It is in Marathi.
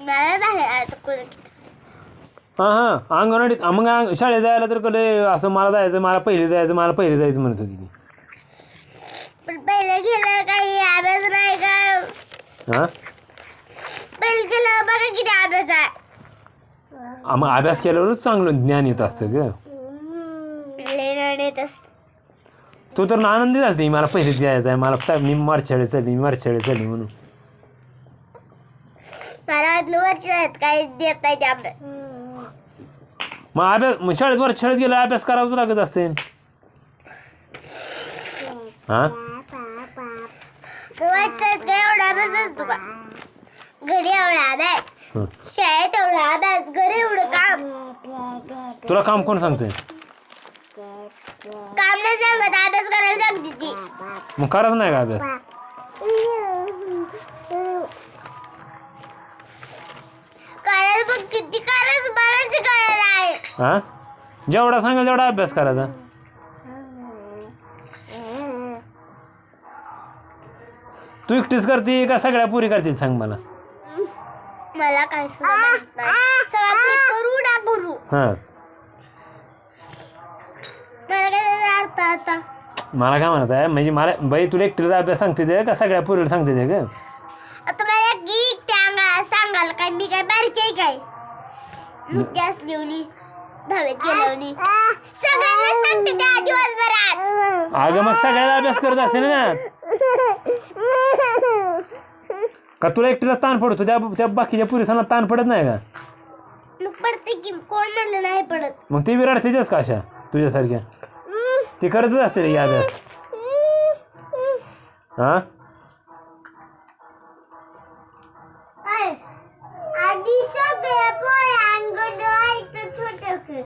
मला बाहेर आता कोण हां हां अंगणवाडीत मग शाळेत जायला तर कले असं मला जायचं मला पहिले जायचं म्हणत होती ती. पण पहिले गेलं काही अभ्यास नाही का? हां पहिले गेलं बघा किती अभ्यास आहे. मग अभ्यास केल्यावरच चांगलं ज्ञान येत असतं ग. लेणं येत असतं. तू तर आनंदी झाली मला पहिलीत जायचं आहे मला मी मारछाळे चालली म्हणून. मला वाटलं वर्ष आहेत काही देत नाही ते अभ्यास. मग शाळेत गेला अभ्यास करावाच लागत असते. हां वर्षात काय एवढा अभ्यास असतो का? घरी एवढा अभ्यास, शाळेत एवढा अभ्यास, घरी एवढं काम. तुला काम कोण सांगतोय? काम नाही सांगत अभ्यास करायला सांगते ती. मग करायच नाही का अभ्यास? करायला पण किती करायचं मलाच कळायला आहे. हां जेवढा सांगेल तेवढा अभ्यास करायचा. तू एकटीच करते का सगळ्या पुरी करते सांग मला. मला काय सुद्धा माहित नाही. सगळं मी करू ना करू. हां मला काय त्याचा अर्थ आता? मला काय म्हणत आहे म्हणजे मला बाई तुला एकटीला अभ्यास सांगते दे का सगळ्या पुरीला सांगते दे ग? आता मला गीत सांगाल काय मी काय बारकी आहे काय? मुद्दे असली दहावीत गेली सगळ्यांना सांगते त्या दिवसभरात. अगं मग सगळ्याला अभ्यास करत असेल ना का तुला एकटीला ताण पडतो त्या बाकीच्या पुरुषांना ताण पडत नाही का? मग पडते की कोण म्हणलं नाही पडत. मग ती विराडतेच का अशा तुझ्यासारख्या ती करतच असते रे अभ्यास. हां